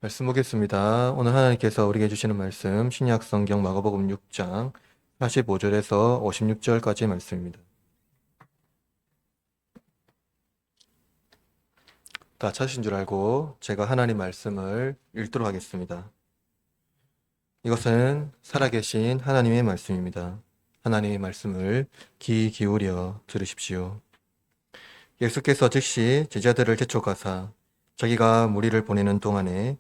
말씀 보겠습니다. 오늘 하나님께서 우리에게 주시는 말씀 신약 성경 마가복음 6장 45절에서 56절까지의 말씀입니다. 다 찾으신 줄 알고 제가 하나님 말씀을 읽도록 하겠습니다. 이것은 살아계신 하나님의 말씀입니다. 하나님의 말씀을 귀 기울여 들으십시오. 예수께서 즉시 제자들을 재촉하사 자기가 무리를 보내는 동안에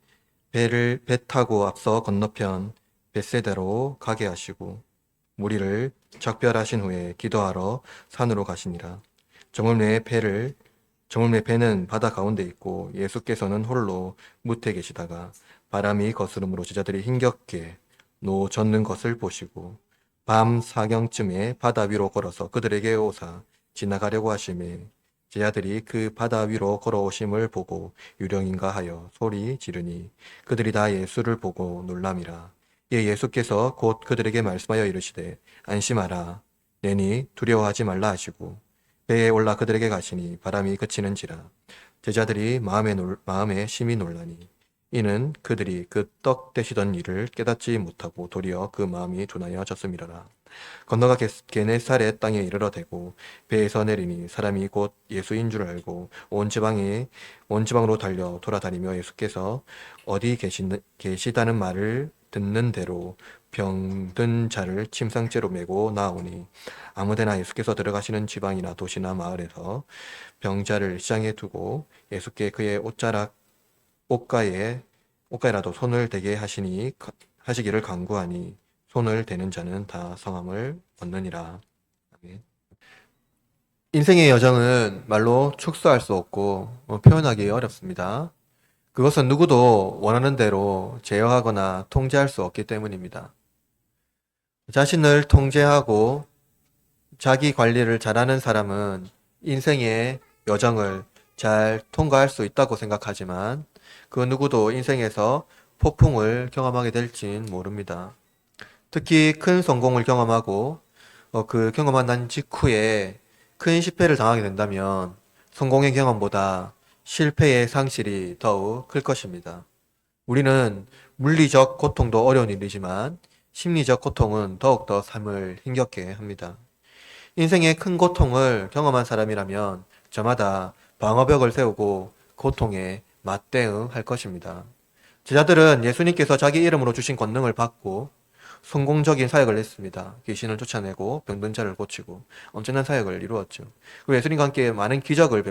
배 타고 앞서 건너편 벳세다로 가게 하시고 무리를 작별하신 후에 기도하러 산으로 가시니라. 저물 내 배는 바다 가운데 있고 예수께서는 홀로 무태 계시다가 바람이 거스름으로 제자들이 힘겹게 노 젓는 것을 보시고 밤 사경쯤에 바다 위로 걸어서 그들에게 오사 지나가려고 하심에 제자들이 그 바다 위로 걸어오심을 보고 유령인가 하여 소리 지르니 그들이 다 예수를 보고 놀람이라. 이에 예수께서 곧 그들에게 말씀하여 이르시되 안심하라. 내니 두려워하지 말라 하시고 배에 올라 그들에게 가시니 바람이 그치는지라. 제자들이 마음에 심히 놀라니 이는 그들이 그 떡 되시던 일을 깨닫지 못하고 도리어 그 마음이 둔하여 졌음이라라. 건너가 게네사렛 땅에 이르러 대고 배에서 내리니 사람이 곧 예수인 줄 알고 온 지방으로 달려 돌아다니며 예수께서 어디 계시다는 말을 듣는 대로 병든 자를 침상째로 메고 나오니 아무데나 예수께서 들어가시는 지방이나 도시나 마을에서 병자를 시장에 두고 예수께 그의 옷가에라도 손을 대게 하시기를 간구하니 손을 대는 자는 다 성함을 얻느니라. 아멘. 인생의 여정은 말로 축소할 수 없고 표현하기 어렵습니다. 그것은 누구도 원하는 대로 제어하거나 통제할 수 없기 때문입니다. 자신을 통제하고 자기 관리를 잘하는 사람은 인생의 여정을 잘 통과할 수 있다고 생각하지만 그 누구도 인생에서 폭풍을 경험하게 될진 모릅니다. 특히 큰 성공을 경험하고 그 경험한 난 직후에 큰 실패를 당하게 된다면 성공의 경험보다 실패의 상실이 더욱 클 것입니다. 우리는 물리적 고통도 어려운 일이지만 심리적 고통은 더욱더 삶을 힘겹게 합니다. 인생의 큰 고통을 경험한 사람이라면 저마다 방어벽을 세우고 고통에 맞대응할 것입니다. 제자들은 예수님께서 자기 이름으로 주신 권능을 받고 성공적인 사역을 했습니다. 귀신을 쫓아내고 병든 자를 고치고 엄청난 사역을 이루었죠. 그리고 예수님과 함께 많은 기적을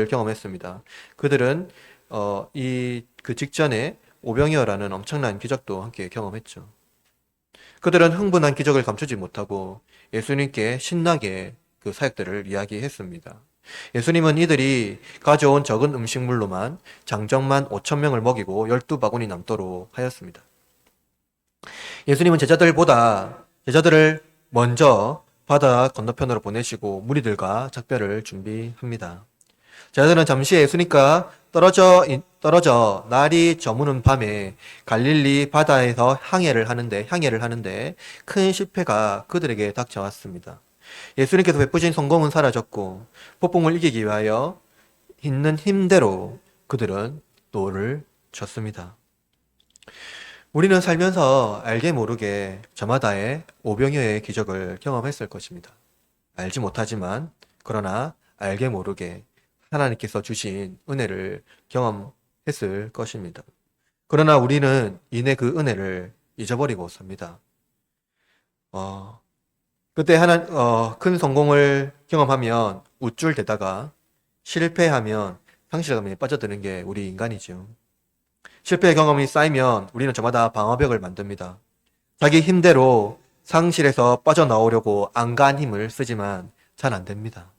경험했습니다. 그들은 그 직전에 오병이어라는 엄청난 기적도 함께 경험했죠. 그들은 흥분한 기적을 감추지 못하고 예수님께 신나게 그 사역들을 이야기했습니다. 예수님은 이들이 가져온 적은 음식물로만 장정만 5천 명을 먹이고 12바구니 남도록 하였습니다. 예수님은 제자들을 먼저 바다 건너편으로 보내시고 무리들과 작별을 준비합니다. 제자들은 잠시 예수님과 떨어져 날이 저무는 밤에 갈릴리 바다에서 항해를 하는데 큰 실패가 그들에게 닥쳐왔습니다. 예수님께서 베푸신 성공은 사라졌고 폭풍을 이기기 위하여 있는 힘대로 그들은 노를 쳤습니다. 우리는 살면서 알게 모르게 저마다의 오병이어의 기적을 경험했을 것입니다. 알지 못하지만 그러나 알게 모르게 하나님께서 주신 은혜를 경험했을 것입니다. 그러나 우리는 이내 그 은혜를 잊어버리고 삽니다. 그때 큰 성공을 경험하면 우쭐대다가 실패하면 상실감에 빠져드는 게 우리 인간이죠. 실패의 경험이 쌓이면 우리는 저마다 방어벽을 만듭니다. 자기 힘대로 상실에서 빠져나오려고 안간 힘을 쓰지만 잘 안 됩니다.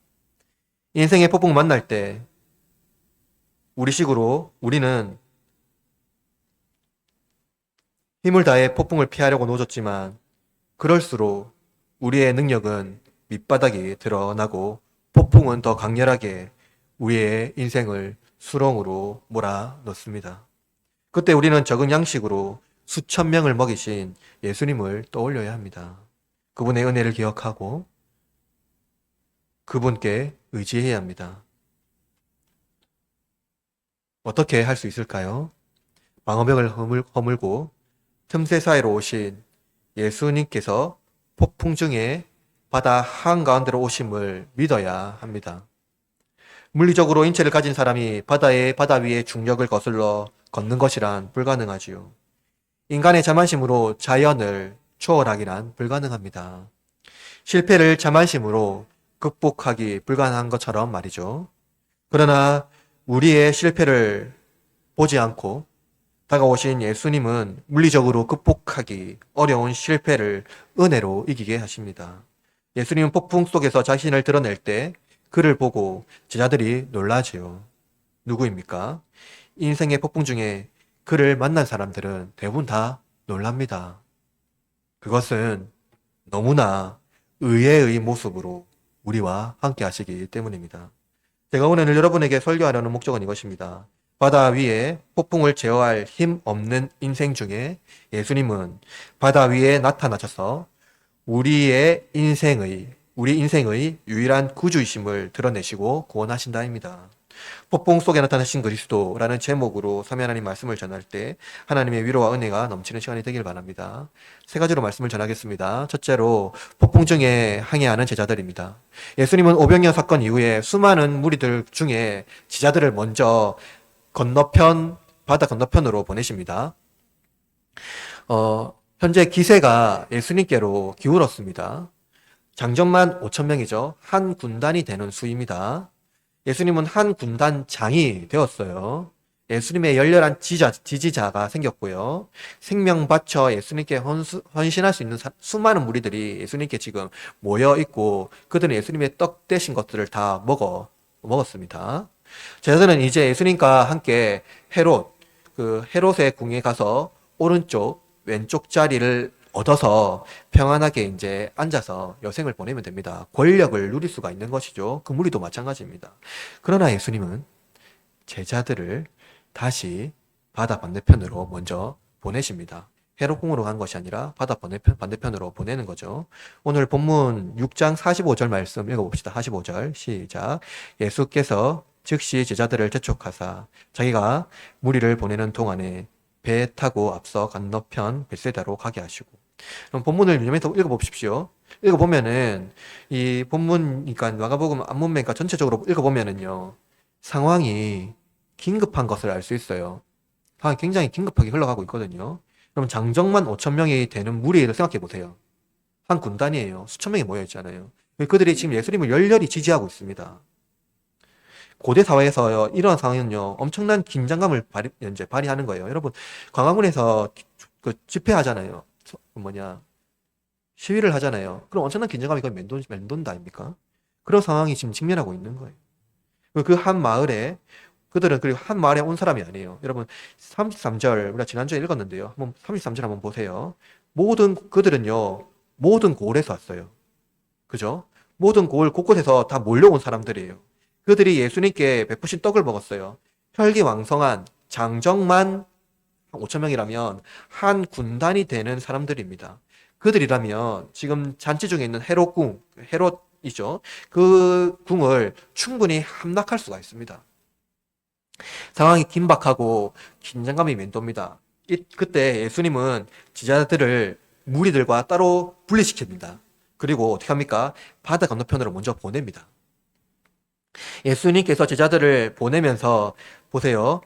인생의 폭풍 만날 때 우리는 힘을 다해 폭풍을 피하려고 노졌지만 그럴수록 우리의 능력은 밑바닥이 드러나고 폭풍은 더 강렬하게 우리의 인생을 수렁으로 몰아넣습니다. 그때 우리는 적은 양식으로 수천 명을 먹이신 예수님을 떠올려야 합니다. 그분의 은혜를 기억하고 그분께 의지해야 합니다. 어떻게 할 수 있을까요? 방어벽을 허물고 틈새 사이로 오신 예수님께서 폭풍 중에 바다 한가운데로 오심을 믿어야 합니다. 물리적으로 인체를 가진 사람이 바다 위의 중력을 거슬러 걷는 것이란 불가능하지요. 인간의 자만심으로 자연을 초월하기란 불가능합니다. 실패를 자만심으로 극복하기 불가능한 것처럼 말이죠. 그러나 우리의 실패를 보지 않고 다가오신 예수님은 물리적으로 극복하기 어려운 실패를 은혜로 이기게 하십니다. 예수님은 폭풍 속에서 자신을 드러낼 때 그를 보고 제자들이 놀라지요. 누구입니까? 인생의 폭풍 중에 그를 만난 사람들은 대부분 다 놀랍니다. 그것은 너무나 의외의 모습으로 우리와 함께 하시기 때문입니다. 제가 오늘 여러분에게 설교하려는 목적은 이것입니다. 바다 위에 폭풍을 제어할 힘 없는 인생 중에 예수님은 바다 위에 나타나셔서 우리 인생의 유일한 구주이심을 드러내시고 구원하신다입니다. 폭풍 속에 나타나신 그리스도라는 제목으로 삼위 하나님 말씀을 전할 때 하나님의 위로와 은혜가 넘치는 시간이 되길 바랍니다. 세 가지로 말씀을 전하겠습니다. 첫째로 폭풍 중에 항해하는 제자들입니다. 예수님은 오병이어 사건 이후에 수많은 무리들 중에 제자들을 먼저 바다 건너편으로 보내십니다. 현재 기세가 예수님께로 기울었습니다. 장정만 5,000명이죠. 한 군단이 되는 수입니다. 예수님은 한 군단장이 되었어요. 예수님의 열렬한 지지자가 생겼고요. 생명 바쳐 예수님께 헌신할 수 있는 수많은 무리들이 예수님께 지금 모여 있고 그들은 예수님의 떡 대신 것들을 다 먹었습니다. 제자들은 이제 예수님과 함께 헤롯의 궁에 가서 오른쪽, 왼쪽 자리를 얻어서 평안하게 이제 앉아서 여생을 보내면 됩니다. 권력을 누릴 수가 있는 것이죠. 그 무리도 마찬가지입니다. 그러나 예수님은 제자들을 다시 바다 반대편으로 먼저 보내십니다. 헤롯궁으로 간 것이 아니라 바다 반대편으로 보내는 거죠. 오늘 본문 6장 45절 말씀 읽어봅시다. 45절 시작. 예수께서 즉시 제자들을 재촉하사 자기가 무리를 보내는 동안에 배 타고 앞서 건너편 벳세다로 가게 하시고. 그럼 본문을 유념해서 읽어봅십시오. 읽어보면은 이 본문이니까 마가복음 앞문면이니까 전체적으로 읽어보면은요 상황이 긴급한 것을 알 수 있어요. 상황이 굉장히 긴급하게 흘러가고 있거든요. 그럼 장정만 5,000명이 되는 무리를 생각해 보세요. 한 군단이에요. 수천 명이 모여 있잖아요. 그들이 지금 예수님을 열렬히 지지하고 있습니다. 고대 사회에서 이런 상황은요 엄청난 긴장감을 발휘하는 거예요. 여러분 광화문에서 그 집회하잖아요. 시위를 하잖아요. 그럼 엄청난 긴장감이 거의 맴돈다 아닙니까? 그런 상황이 지금 직면하고 있는 거예요. 그 한 마을에 그들은 그리고 한 마을에 온 사람이 아니에요. 여러분 33절 우리가 지난주에 읽었는데요. 한번 33절 한번 보세요. 그들은요 모든 고을에서 왔어요. 그죠? 모든 고을 곳곳에서 다 몰려온 사람들이에요. 그들이 예수님께 베푸신 떡을 먹었어요. 혈기왕성한 장정만 5,000명이라면 한 군단이 되는 사람들입니다. 그들이라면 지금 잔치 중에 있는 헤롯이죠. 그 궁을 충분히 함락할 수가 있습니다. 상황이 긴박하고 긴장감이 맴돕니다. 그때 예수님은 제자들을 무리들과 따로 분리시킵니다. 그리고 어떻게 합니까? 바다 건너편으로 먼저 보냅니다. 예수님께서 제자들을 보내면서 보세요.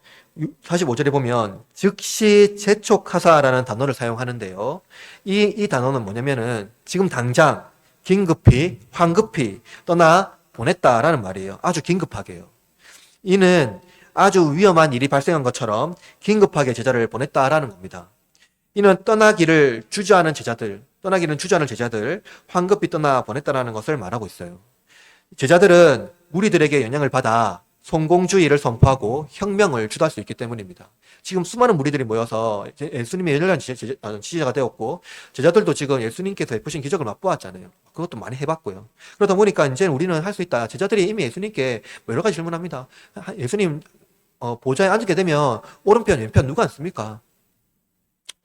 45절에 보면 즉시 재촉하사라는 단어를 사용하는데요. 이 단어는 뭐냐면은 지금 당장 긴급히 황급히 떠나 보냈다라는 말이에요. 아주 긴급하게요. 이는 아주 위험한 일이 발생한 것처럼 긴급하게 제자를 보냈다라는 겁니다. 이는 떠나기를 주저하는 제자들, 황급히 떠나 보냈다라는 것을 말하고 있어요. 제자들은 무리들에게 영향을 받아 성공주의를 선포하고 혁명을 주도할 수 있기 때문입니다. 지금 수많은 무리들이 모여서 예수님의 열렬한 지지자가 되었고 제자들도 지금 예수님께서 베푸신 기적을 맛보았잖아요. 그것도 많이 해봤고요. 그러다 보니까 이제 우리는 할 수 있다. 제자들이 이미 예수님께 여러 가지 질문합니다. 예수님 보좌에 앉게 되면 오른편 왼편 누가 앉습니까?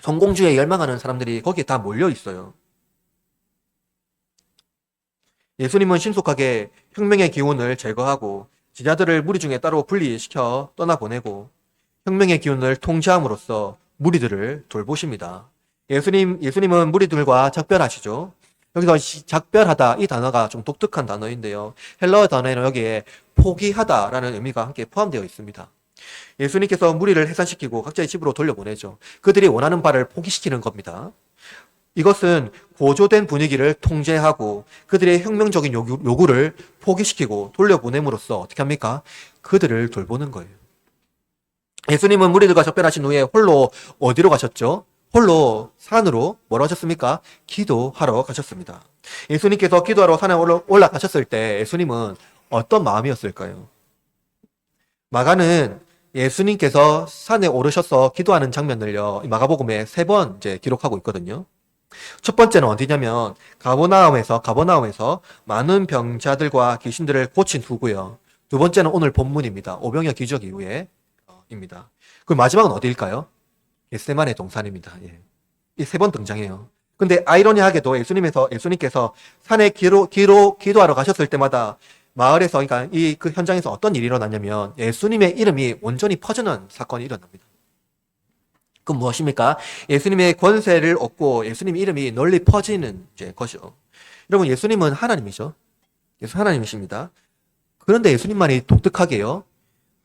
성공주의에 열망하는 사람들이 거기에 다 몰려 있어요. 예수님은 신속하게 혁명의 기운을 제거하고 제자들을 무리 중에 따로 분리시켜 떠나보내고 혁명의 기운을 통제함으로써 무리들을 돌보십니다. 예수님은 무리들과 작별하시죠. 여기서 작별하다 이 단어가 좀 독특한 단어인데요. 헬라어 단어에는 여기에 포기하다라는 의미가 함께 포함되어 있습니다. 예수님께서 무리를 해산시키고 각자의 집으로 돌려보내죠. 그들이 원하는 바를 포기시키는 겁니다. 이것은 고조된 분위기를 통제하고 그들의 혁명적인 요구를 포기시키고 돌려보냄으로써 어떻게 합니까? 그들을 돌보는 거예요. 예수님은 무리들과 작별하신 후에 홀로 어디로 가셨죠? 홀로 산으로 뭐라고 하셨습니까? 기도하러 가셨습니다. 예수님께서 기도하러 산에 올라가셨을 때 예수님은 어떤 마음이었을까요? 마가는 예수님께서 산에 오르셔서 기도하는 장면을요, 마가복음에 3번 이제 기록하고 있거든요. 첫 번째는 어디냐면 가버나움에서 많은 병자들과 귀신들을 고친 후고요. 두 번째는 오늘 본문입니다. 오병이어 기적 이후에 입니다. 그리고 마지막은 어디일까요? 겟세마네 동산입니다. 예. 이 3번 등장해요. 근데 아이러니하게도 예수님께서 산에 기도하러 가셨을 때마다 마을에서, 그러니까 그 현장에서 어떤 일이 일어났냐면 예수님의 이름이 온전히 퍼지는 사건이 일어납니다. 그건 무엇입니까? 예수님의 권세를 얻고 예수님의 이름이 널리 퍼지는 것이죠. 여러분, 예수님은 하나님이죠. 예수 하나님이십니다. 그런데 예수님만이 독특하게요,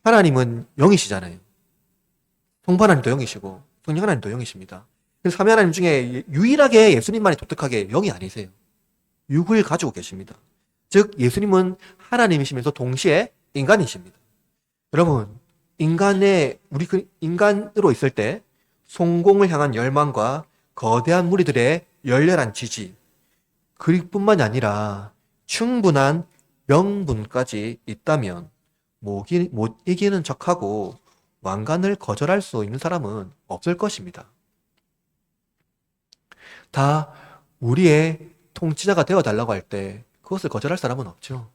하나님은 영이시잖아요. 성부 하나님도 영이시고 성령 하나님도 영이십니다. 그래서 삼위 하나님 중에 유일하게 예수님만이 독특하게 영이 아니세요. 육을 가지고 계십니다. 즉 예수님은 하나님이시면서 동시에 인간이십니다. 여러분, 우리 인간으로 있을 때 성공을 향한 열망과 거대한 무리들의 열렬한 지지, 그뿐만이 아니라 충분한 명분까지 있다면 못 이기는 척하고 왕관을 거절할 수 있는 사람은 없을 것입니다. 다 우리의 통치자가 되어달라고 할 때 그것을 거절할 사람은 없죠.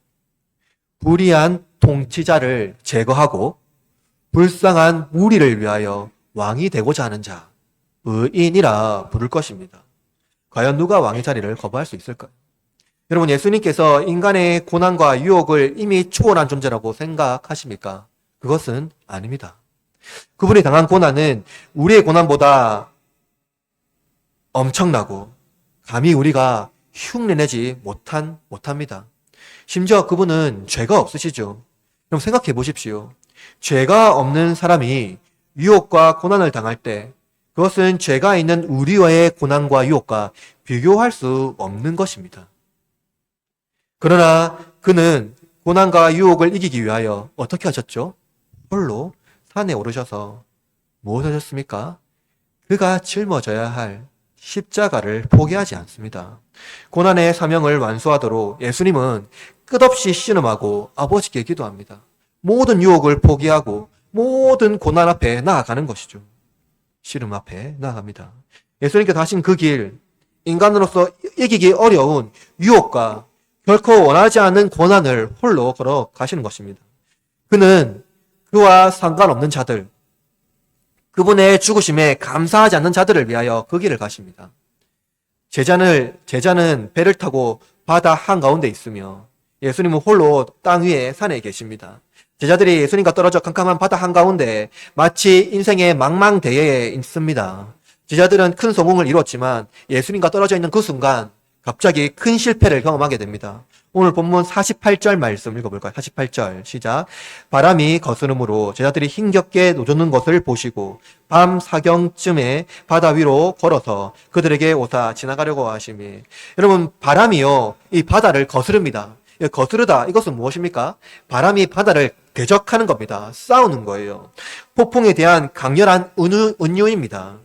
불의한 통치자를 제거하고 불쌍한 무리를 위하여 왕이 되고자 하는 자, 의인이라 부를 것입니다. 과연 누가 왕의 자리를 거부할 수 있을까요? 여러분, 예수님께서 인간의 고난과 유혹을 이미 초월한 존재라고 생각하십니까? 그것은 아닙니다. 그분이 당한 고난은 우리의 고난보다 엄청나고 감히 우리가 흉내내지 못합니다. 심지어 그분은 죄가 없으시죠. 그럼 생각해 보십시오. 죄가 없는 사람이 유혹과 고난을 당할 때 그것은 죄가 있는 우리와의 고난과 유혹과 비교할 수 없는 것입니다. 그러나 그는 고난과 유혹을 이기기 위하여 어떻게 하셨죠? 홀로 산에 오르셔서 무엇을 하셨습니까? 그가 짊어져야 할 십자가를 포기하지 않습니다. 고난의 사명을 완수하도록 예수님은 끝없이 신음하고 아버지께 기도합니다. 모든 유혹을 포기하고 모든 고난 앞에 나아가는 것이죠. 신음 앞에 나아갑니다. 예수님께서 하신 그 길, 인간으로서 이기기 어려운 유혹과 결코 원하지 않는 고난을 홀로 걸어가시는 것입니다. 그는 그와 상관없는 자들, 그분의 죽으심에 감사하지 않는 자들을 위하여 그 길을 가십니다. 제자는 배를 타고 바다 한가운데 있으며 예수님은 홀로 땅 위에 산에 계십니다. 제자들이 예수님과 떨어져 캄캄한 바다 한가운데 마치 인생의 망망대해에 있습니다. 제자들은 큰 성공을 이뤘지만 예수님과 떨어져 있는 그 순간 갑자기 큰 실패를 경험하게 됩니다. 오늘 본문 48절 말씀 읽어볼까요? 48절 시작. 바람이 거스름으로 제자들이 힘겹게 노젓는 것을 보시고 밤 사경쯤에 바다 위로 걸어서 그들에게 오사 지나가려고 하시니. 여러분, 바람이요, 이 바다를 거스릅니다. 거스르다, 이것은 무엇입니까? 바람이 바다를 대적하는 겁니다. 싸우는 거예요. 폭풍에 대한 강렬한 은유입니다.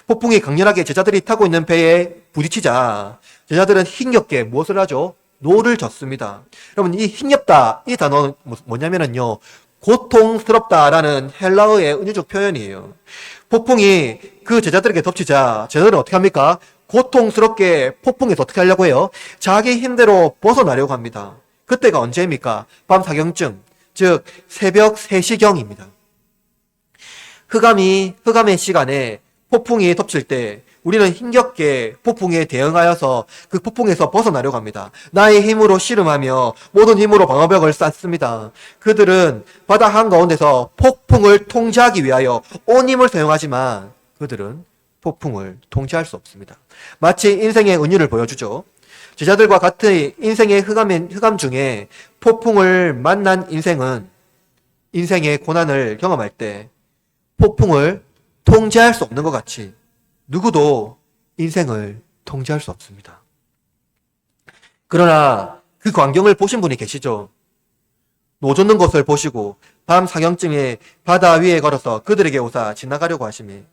폭풍이 강렬하게 제자들이 타고 있는 배에 부딪히자 제자들은 힘겹게 무엇을 하죠? 노를 젓습니다. 여러분, 이 힘겹다, 이 단어는 뭐냐면요, 고통스럽다라는 헬라어의 은유적 표현이에요. 폭풍이 그 제자들에게 덮치자 제자들은 어떻게 합니까? 고통스럽게 폭풍에서 어떻게 하려고 해요? 자기 힘대로 벗어나려고 합니다. 그때가 언제입니까? 밤 사경쯤, 즉 새벽 3시경입니다. 흑암의 시간에 폭풍이 덮칠 때 우리는 힘겹게 폭풍에 대응하여서 그 폭풍에서 벗어나려고 합니다. 나의 힘으로 씨름하며 모든 힘으로 방어벽을 쌓습니다. 그들은 바다 한가운데서 폭풍을 통제하기 위하여 온 힘을 사용하지만 그들은 폭풍을 통제할 수 없습니다. 마치 인생의 은유를 보여주죠. 제자들과 같은 인생의 흑암 중에 폭풍을 만난 인생은 인생의 고난을 경험할 때 폭풍을 통제할 수 없는 것 같이 누구도 인생을 통제할 수 없습니다. 그러나 그 광경을 보신 분이 계시죠. 노젓는 것을 보시고 밤 사경쯤에 바다 위에 걸어서 그들에게 오사 지나가려고 하시니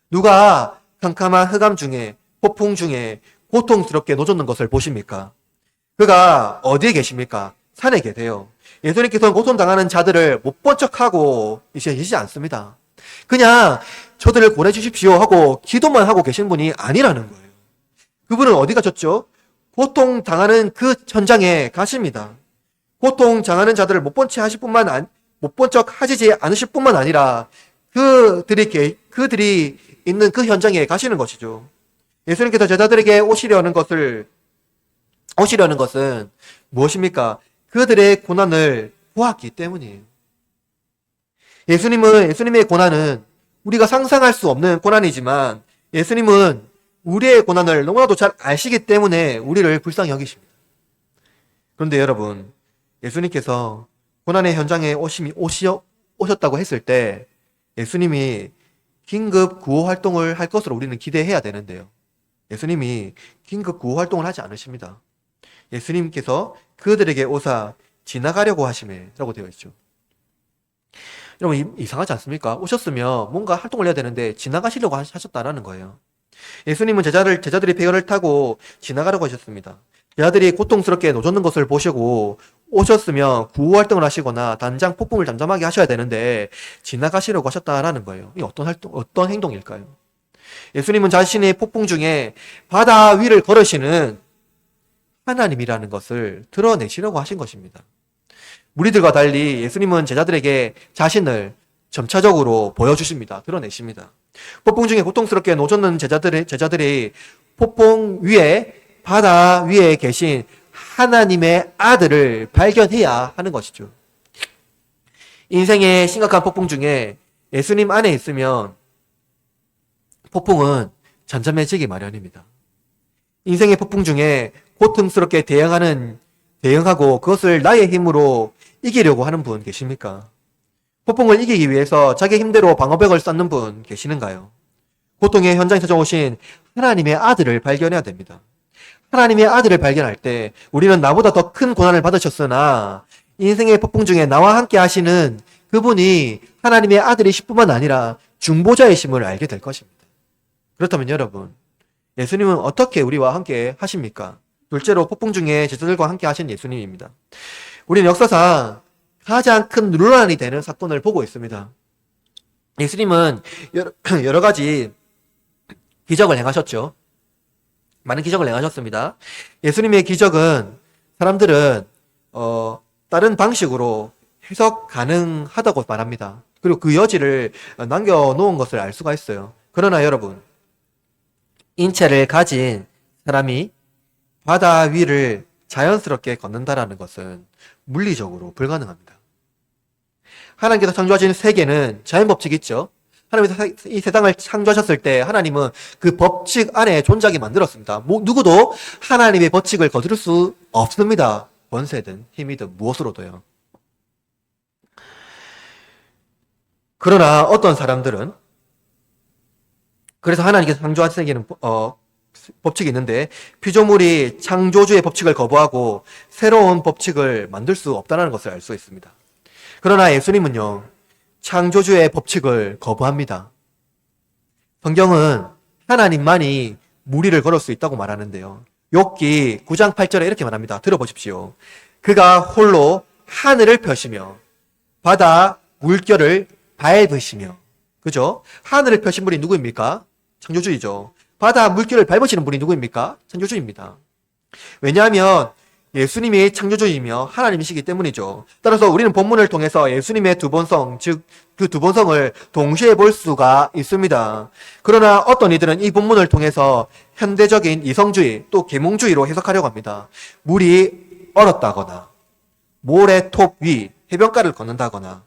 누가 캄캄한 흑암 중에 폭풍 중에 고통스럽게 노젓는 것을 보십니까? 그가 어디에 계십니까? 산에 계세요. 예수님께서는 고통당하는 자들을 못 본 척하고 계시지 않습니다. 그냥 저들을 보내주십시오 하고 기도만 하고 계신 분이 아니라는 거예요. 그분은 어디 가셨죠? 고통당하는 그 현장에 가십니다. 고통당하는 자들을 못 본 척 하시지 않으실 뿐만 아니라 그들이 있는 그 현장에 가시는 것이죠. 예수님께서 제자들에게 오시려는 것은 무엇입니까? 그들의 고난을 보았기 때문이에요. 예수님의 고난은 우리가 상상할 수 없는 고난이지만 예수님은 우리의 고난을 너무나도 잘 아시기 때문에 우리를 불쌍히 여기십니다. 그런데 여러분, 예수님께서 고난의 현장에 오셨다고 했을 때 예수님이 긴급 구호 활동을 할 것으로 우리는 기대해야 되는데요. 예수님이 긴급 구호 활동을 하지 않으십니다. 예수님께서 그들에게 오사 지나가려고 하심이라고 되어 있죠. 여러분 이상하지 않습니까? 오셨으면 뭔가 활동을 해야 되는데 지나가시려고 하셨다라는 거예요. 예수님은 제자들이 배를 타고 지나가려고 하셨습니다. 제자들이 고통스럽게 노젓는 것을 보시고 오셨으면 구호 활동을 하시거나 단장 폭풍을 잠잠하게 하셔야 되는데 지나가시려고 하셨다라는 거예요. 이 어떤 행동일까요? 예수님은 자신의 폭풍 중에 바다 위를 걸으시는 하나님이라는 것을 드러내시려고 하신 것입니다. 무리들과 달리 예수님은 제자들에게 자신을 점차적으로 보여주십니다. 드러내십니다. 폭풍 중에 고통스럽게 노젓는 제자들이 폭풍 위에 바다 위에 계신 하나님의 아들을 발견해야 하는 것이죠. 인생의 심각한 폭풍 중에 예수님 안에 있으면 폭풍은 잠잠해지기 마련입니다. 인생의 폭풍 중에 고통스럽게 대응하고 그것을 나의 힘으로 이기려고 하는 분 계십니까? 폭풍을 이기기 위해서 자기 힘대로 방어벽을 쌓는 분 계시는가요? 고통의 현장에 찾아오신 하나님의 아들을 발견해야 됩니다. 하나님의 아들을 발견할 때 우리는 나보다 더 큰 고난을 받으셨으나 인생의 폭풍 중에 나와 함께 하시는 그분이 하나님의 아들이실 뿐만 아니라 중보자이심을 알게 될 것입니다. 그렇다면 여러분, 예수님은 어떻게 우리와 함께 하십니까? 둘째로 폭풍 중에 제자들과 함께 하신 예수님입니다. 우리는 역사상 가장 큰 논란이 되는 사건을 보고 있습니다. 예수님은 여러 가지 기적을 행하셨죠. 많은 기적을 행하셨습니다. 예수님의 기적은 사람들은 다른 방식으로 해석 가능하다고 말합니다. 그리고 그 여지를 남겨놓은 것을 알 수가 있어요. 그러나 여러분, 인체를 가진 사람이 바다 위를 자연스럽게 걷는다라는 것은 물리적으로 불가능합니다. 하나님께서 창조하신 세계는 자연 법칙이 있죠. 하나님께서 이 세상을 창조하셨을 때 하나님은 그 법칙 안에 존재하게 만들었습니다. 누구도 하나님의 법칙을 거스를 수 없습니다. 권세든 힘이든 무엇으로도요. 그러나 어떤 사람들은 그래서 하나님께서 창조하신 세계는 법칙이 있는데 피조물이 창조주의 법칙을 거부하고 새로운 법칙을 만들 수 없다는 것을 알 수 있습니다. 그러나 예수님은요, 창조주의 법칙을 거부합니다. 성경은 하나님만이 무리를 걸을 수 있다고 말하는데요. 욥기 9장 8절에 이렇게 말합니다. 들어보십시오. 그가 홀로 하늘을 펴시며 바다 물결을 밟으시며. 그죠? 하늘을 펴신 분이 누구입니까? 창조주이죠. 바다 물결을 밟으시는 분이 누구입니까? 창조주입니다. 왜냐하면 예수님이 창조주이며 하나님이시기 때문이죠. 따라서 우리는 본문을 통해서 예수님의 두 본성, 즉 그 두 본성을 동시에 볼 수가 있습니다. 그러나 어떤 이들은 이 본문을 통해서 현대적인 이성주의 또 계몽주의로 해석하려고 합니다. 물이 얼었다거나 모래톱 위 해변가를 걷는다거나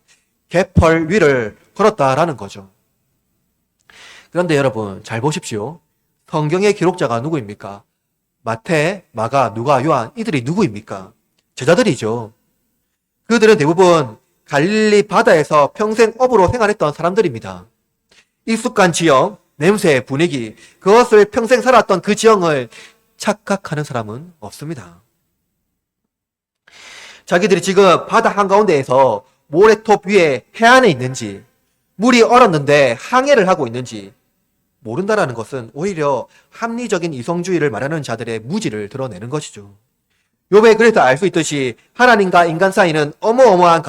개펄 위를 걸었다라는 거죠. 그런데 여러분 잘 보십시오. 성경의 기록자가 누구입니까? 마태, 마가, 누가, 요한 이들이 누구입니까? 제자들이죠. 그들은 대부분 갈릴리 바다에서 평생 어부로 생활했던 사람들입니다. 익숙한 지형, 냄새, 분위기, 그것을 평생 살았던 그 지형을 착각하는 사람은 없습니다. 자기들이 지금 바다 한가운데에서 모래톱 위에 해안에 있는지, 물이 얼었는데 항해를 하고 있는지 모른다라는 것은 오히려 합리적인 이성주의를 말하는 자들의 무지를 드러내는 것이죠. 욥에 그래서 알 수 있듯이 하나님과 인간 사이는 어마어마한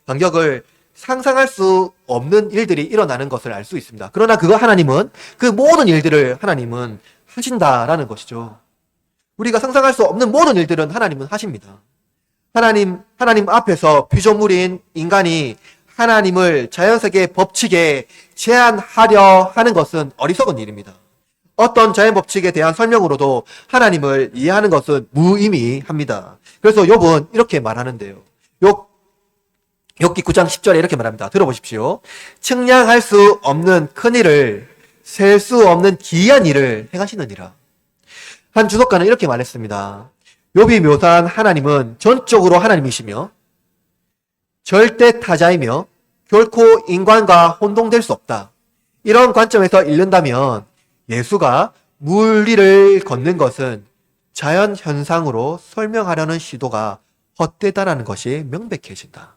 간격을 상상할 수 없는 일들이 일어나는 것을 알 수 있습니다. 그러나 하나님은 그 모든 일들을 하나님은 하신다라는 것이죠. 우리가 상상할 수 없는 모든 일들은 하나님은 하십니다. 하나님 앞에서 피조물인 인간이 하나님을 자연세계의 법칙에 제한하려 하는 것은 어리석은 일입니다. 어떤 자연 법칙에 대한 설명으로도 하나님을 이해하는 것은 무의미합니다. 그래서 욥은 이렇게 말하는데요. 욥기 9장 10절에 이렇게 말합니다. 들어보십시오. 측량할 수 없는 큰 일을, 셀 수 없는 기이한 일을 행하시느니라. 한 주석가는 이렇게 말했습니다. 욥이 묘사한 하나님은 전적으로 하나님이시며 절대 타자이며 결코 인간과 혼동될 수 없다. 이런 관점에서 읽는다면 예수가 물 위를 걷는 것은 자연 현상으로 설명하려는 시도가 헛되다라는 것이 명백해진다.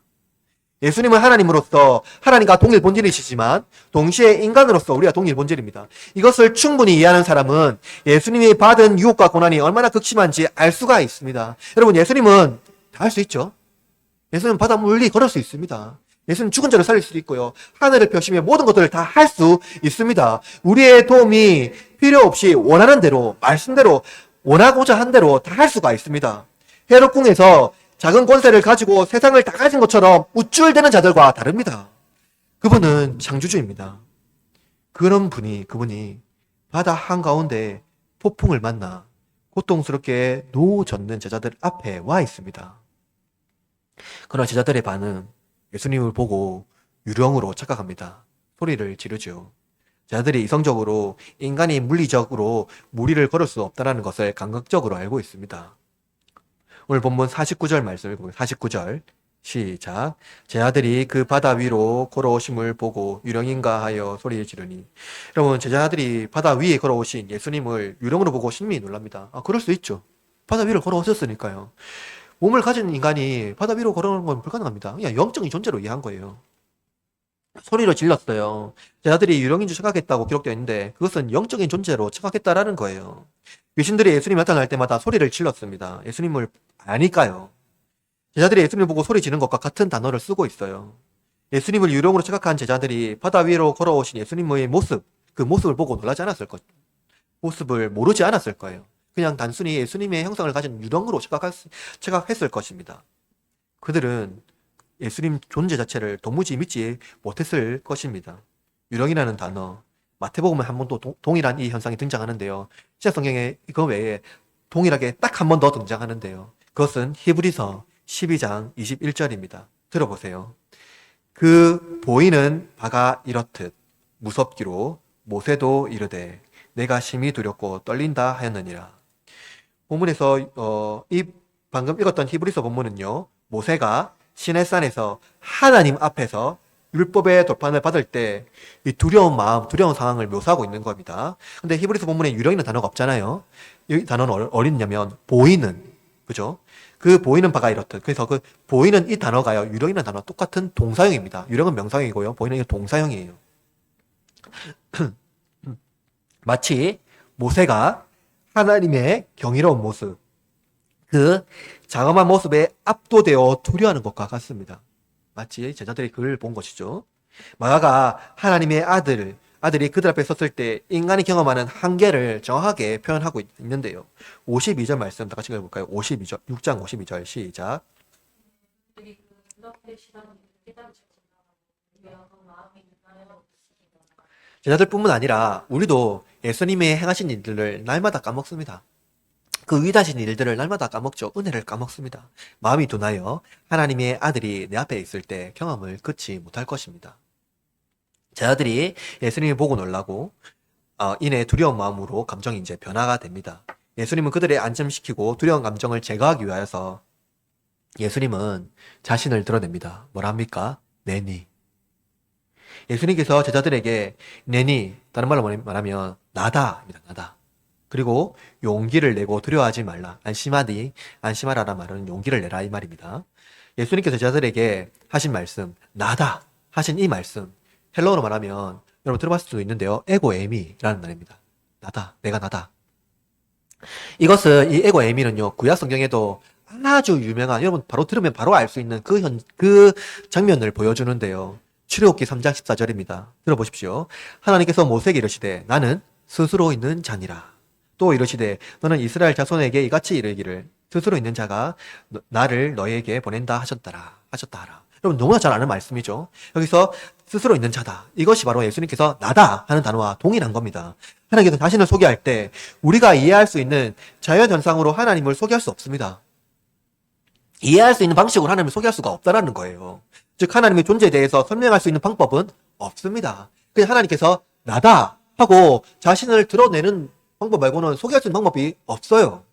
예수님은 하나님으로서 하나님과 동일 본질이시지만 동시에 인간으로서 우리가 동일 본질입니다. 이것을 충분히 이해하는 사람은 예수님이 받은 유혹과 고난이 얼마나 극심한지 알 수가 있습니다. 여러분, 예수님은 다 할 수 있죠. 예수님은 바다 물리 걸을 수 있습니다. 예수님은 죽은 자를 살릴 수도 있고요. 하늘을 펴시며 모든 것들을 다 할 수 있습니다. 우리의 도움이 필요 없이 원하는 대로, 말씀대로, 원하고자 한 대로 다 할 수가 있습니다. 헤롯 궁에서 작은 권세를 가지고 세상을 다 가진 것처럼 우쭐대는 자들과 다릅니다. 그분은 창조주입니다. 그분이 바다 한가운데 폭풍을 만나 고통스럽게 노젓는 제자들 앞에 와 있습니다. 그러나 제자들의 반응, 예수님을 보고 유령으로 착각합니다. 소리를 지르죠. 제자들이 이성적으로 인간이 물리적으로 무리를 걸을 수 없다는 것을 감각적으로 알고 있습니다. 오늘 본문 49절 말씀을 보면 49절 시작. 제자들이 그 바다 위로 걸어오심을 보고 유령인가 하여 소리를 지르니. 여러분, 제자들이 바다 위에 걸어오신 예수님을 유령으로 보고 심히 놀랍니다. 그럴 수 있죠. 바다 위로 걸어오셨으니까요. 몸을 가진 인간이 바다 위로 걸어오는 건 불가능합니다. 그냥 영적인 존재로 이해한 거예요. 소리로 질렀어요. 제자들이 유령인 줄 착각했다고 기록되어 있는데 그것은 영적인 존재로 착각했다라는 거예요. 귀신들이 예수님 나타날 때마다 소리를 질렀습니다. 예수님을 아니까요. 제자들이 예수님을 보고 소리 지르는 것과 같은 단어를 쓰고 있어요. 예수님을 유령으로 착각한 제자들이 바다 위로 걸어오신 예수님의 모습, 그 모습을 보고 놀라지 않았을 것, 모습을 모르지 않았을 거예요. 그냥 단순히 예수님의 형상을 가진 유령으로 착각했을 것입니다. 그들은 예수님 존재 자체를 도무지 믿지 못했을 것입니다. 유령이라는 단어, 마태복음에 한 번 또 동일한 이 현상이 등장하는데요. 신약 성경에 이거 외에 동일하게 딱 한 번 더 등장하는데요. 그것은 히브리서 12장 21절입니다. 들어보세요. 그 보이는 바가 이렇듯 무섭기로 모세도 이르되 내가 심히 두렵고 떨린다 하였느니라. 본문에서 이 방금 읽었던 히브리서 본문은요, 모세가 시내산에서 하나님 앞에서 율법의 돌판을 받을 때 이 두려운 마음, 두려운 상황을 묘사하고 있는 겁니다. 근데 히브리서 본문에 유령이라는 단어가 없잖아요. 이 단어는 어딨냐면 보이는, 그죠? 그 보이는 바가 이렇듯. 그래서 그 보이는 이 단어가요, 유령이라는 단어 똑같은 동사형입니다. 유령은 명사형이고요, 보이는 게 동사형이에요. 마치 모세가 하나님의 경이로운 모습, 그 장엄한 모습에 압도되어 두려워하는 것과 같습니다. 마치 제자들이 그를 본 것이죠. 마가가 하나님의 아들, 아들이 그들 앞에 섰을 때 인간이 경험하는 한계를 정확하게 표현하고 있는데요. 52절 말씀 다 같이 읽어볼까요? 52절, 6장 52절 시작. 제자들뿐만 아니라 우리도 예수님이 행하신 일들을 날마다 까먹습니다. 그 위대하신 일들을 날마다 까먹죠. 은혜를 까먹습니다. 마음이 둔하여 하나님의 아들이 내 앞에 있을 때 경험을 끊지 못할 것입니다. 제자들이 예수님을 보고 놀라고 이내 두려운 마음으로 감정이 이제 변화가 됩니다. 예수님은 그들의 안심시키고 두려운 감정을 제거하기 위하여서 예수님은 자신을 드러냅니다. 뭐라 합니까? 내니. 예수님께서 제자들에게 내니, 다른 말로 말하면 나다입니다. 나다. 그리고 용기를 내고 두려워하지 말라. 안심하라라 말은 용기를 내라 이 말입니다. 예수님께서 제자들에게 하신 말씀, 나다 하신 이 말씀, 헬러어로 말하면 여러분 들어봤을 수도 있는데요. 에고 에미라는 말입니다. 나다, 내가 나다. 이것은 이 에고 에미는요, 구약 성경에도 아주 유명한, 여러분 바로 들으면 바로 알 수 있는 그 장면을 보여주는데요. 출애굽기 3장 14절입니다. 들어보십시오. 하나님께서 모세에게 이르시되 나는 스스로 있는 자니라. 또 이르시되 너는 이스라엘 자손에게 이같이 이르기를 스스로 있는 자가 나를 너에게 보낸다 하셨다 하라. 여러분 너무나 잘 아는 말씀이죠. 여기서 스스로 있는 자다. 이것이 바로 예수님께서 나다 하는 단어와 동일한 겁니다. 하나님께서 자신을 소개할 때 우리가 이해할 수 있는 자연현상으로 하나님을 소개할 수 없습니다. 이해할 수 있는 방식으로 하나님을 소개할 수가 없다라는 거예요. 즉 하나님의 존재에 대해서 설명할 수 있는 방법은 없습니다. 그냥 하나님께서 나다 하고 자신을 드러내는 방법 말고는 소개할 수 있는 방법이 없어요.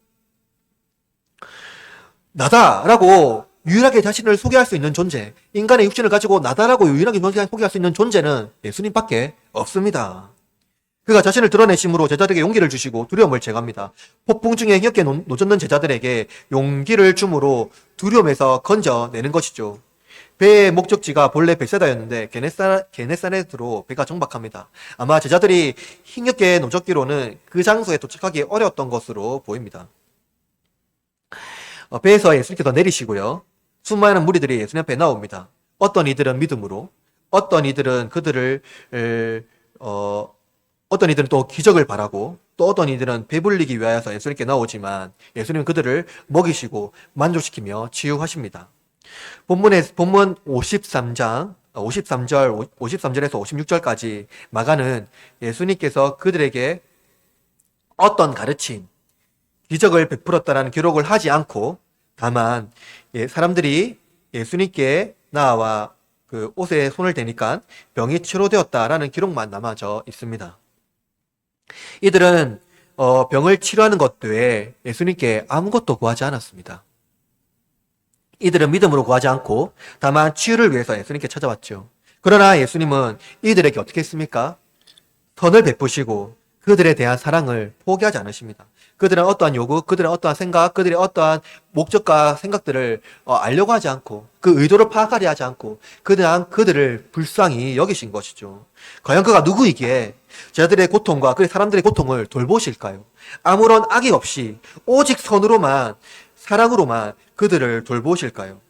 나다라고 유일하게 자신을 소개할 수 있는 존재, 인간의 육신을 가지고 나다라고 유일하게 소개할 수 있는 존재는 예수님밖에 없습니다. 그가 자신을 드러내심으로 제자들에게 용기를 주시고 두려움을 제거합니다. 폭풍 중에 힘겹게 노젓는 제자들에게 용기를 줌으로 두려움에서 건져내는 것이죠. 배의 목적지가 본래 벳세다였는데 게네사렛으로 배가 정박합니다. 아마 제자들이 힘겹게 노젓기로는 그 장소에 도착하기 어려웠던 것으로 보입니다. 배에서 예수님께서 내리시고요. 수많은 무리들이 예수님 앞에 나옵니다. 어떤 이들은 믿음으로, 어떤 이들은 어떤 이들은 또 기적을 바라고, 또 어떤 이들은 배불리기 위하여서 예수님께 나오지만 예수님은 그들을 먹이시고 만족시키며 치유하십니다. 본문 53절, 53절에서 56절까지 마가는 예수님께서 그들에게 어떤 가르침, 기적을 베풀었다라는 기록을 하지 않고 다만 사람들이 예수님께 나와 그 옷에 손을 대니까 병이 치료되었다라는 기록만 남아져 있습니다. 이들은 병을 치료하는 것 외에 예수님께 아무것도 구하지 않았습니다. 이들은 믿음으로 구하지 않고 다만 치유를 위해서 예수님께 찾아왔죠. 그러나 예수님은 이들에게 어떻게 했습니까? 선을 베푸시고 그들에 대한 사랑을 포기하지 않으십니다. 그들은 어떠한 요구, 그들은 어떠한 생각, 그들의 어떠한 목적과 생각들을 알려고 하지 않고 그 의도를 파악하려 하지 않고 그냥 그들을 불쌍히 여기신 것이죠. 과연 그가 누구이기에 제자들의 고통과 그 사람들의 고통을 돌보실까요? 아무런 악의 없이 오직 선으로만, 사랑으로만 그들을 돌보실까요?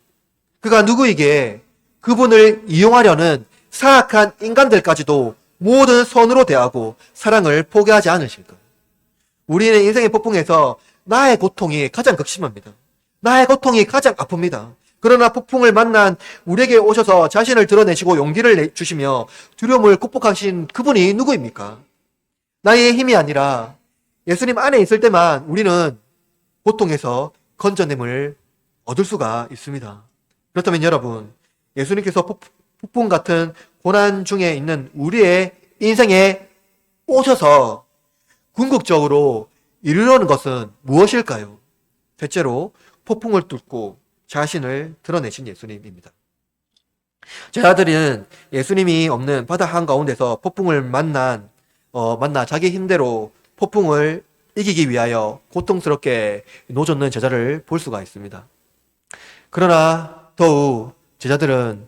그가 누구이기에 그분을 이용하려는 사악한 인간들까지도 모든 선으로 대하고 사랑을 포기하지 않으실까요? 우리는 인생의 폭풍에서 나의 고통이 가장 극심합니다. 나의 고통이 가장 아픕니다. 그러나 폭풍을 만난 우리에게 오셔서 자신을 드러내시고 용기를 주시며 두려움을 극복하신 그분이 누구입니까? 나의 힘이 아니라 예수님 안에 있을 때만 우리는 고통에서 건져냄을 얻을 수가 있습니다. 그렇다면 여러분, 예수님께서 폭풍 같은 고난 중에 있는 우리의 인생에 오셔서 궁극적으로 이루려는 것은 무엇일까요? 대체로 폭풍을 뚫고 자신을 드러내신 예수님입니다. 제자들은 예수님이 없는 바다 한가운데서 폭풍을 만나 자기 힘대로 폭풍을 이기기 위하여 고통스럽게 노젓는 제자를 볼 수가 있습니다. 그러나 더욱 제자들은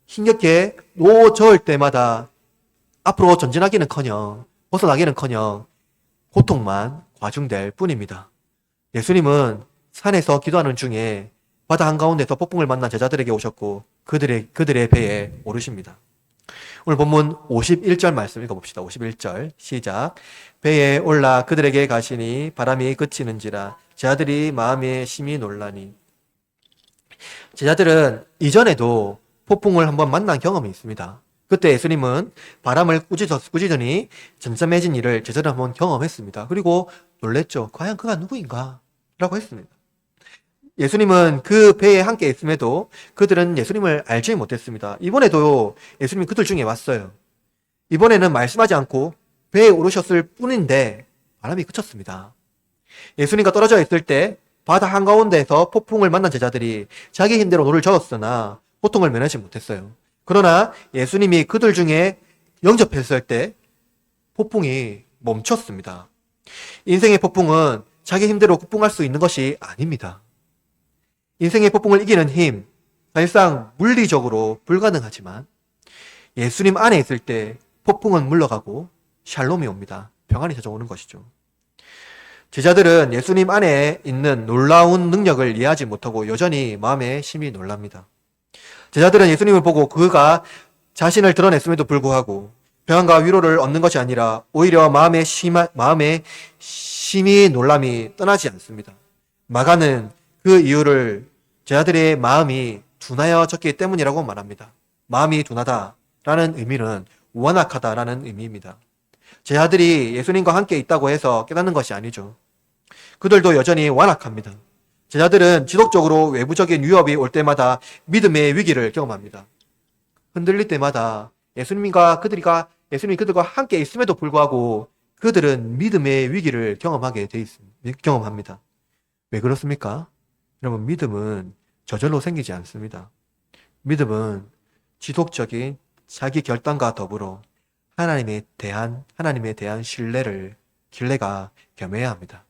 힘겹게 노저을 때마다 앞으로 전진하기는커녕 벗어나기는커녕 고통만 과중될 뿐입니다. 예수님은 산에서 기도하는 중에 바다 한가운데서 폭풍을 만난 제자들에게 오셨고 그들의 배에 오르십니다. 오늘 본문 51절 말씀 읽어봅시다. 51절 시작. 배에 올라 그들에게 가시니 바람이 그치는지라 제자들이 마음에 심히 놀라니. 제자들은 이전에도 폭풍을 한번 만난 경험이 있습니다. 그때 예수님은 바람을 꾸짖더니 잠잠해진 일을 제자들은 한번 경험했습니다. 그리고 놀랬죠. 과연 그가 누구인가? 라고 했습니다. 예수님은 그 배에 함께 있음에도 그들은 예수님을 알지 못했습니다. 이번에도 예수님이 그들 중에 왔어요. 이번에는 말씀하지 않고 배에 오르셨을 뿐인데 바람이 그쳤습니다. 예수님과 떨어져 있을 때 바다 한가운데에서 폭풍을 만난 제자들이 자기 힘대로 노를 저었으나 고통을 면하지 못했어요. 그러나 예수님이 그들 중에 영접했을 때 폭풍이 멈췄습니다. 인생의 폭풍은 자기 힘대로 극복할 수 있는 것이 아닙니다. 인생의 폭풍을 이기는 힘, 사실상 물리적으로 불가능하지만 예수님 안에 있을 때 폭풍은 물러가고 샬롬이 옵니다. 평안이 찾아오는 것이죠. 제자들은 예수님 안에 있는 놀라운 능력을 이해하지 못하고 여전히 마음에 심히 놀랍니다. 제자들은 예수님을 보고 그가 자신을 드러냈음에도 불구하고 평안과 위로를 얻는 것이 아니라 오히려 마음에 심히 놀람이 떠나지 않습니다. 마가는 그 이유를 제자들의 마음이 둔하여졌기 때문이라고 말합니다. 마음이 둔하다라는 의미는 완악하다라는 의미입니다. 제자들이 예수님과 함께 있다고 해서 깨닫는 것이 아니죠. 그들도 여전히 완악합니다. 제자들은 지속적으로 외부적인 위협이 올 때마다 믿음의 위기를 경험합니다. 흔들릴 때마다 예수님이 그들과 함께 있음에도 불구하고 그들은 믿음의 위기를 경험합니다. 왜 그렇습니까? 여러분, 믿음은 저절로 생기지 않습니다. 믿음은 지속적인 자기 결단과 더불어 하나님에 대한 신뢰가 겸해야 합니다.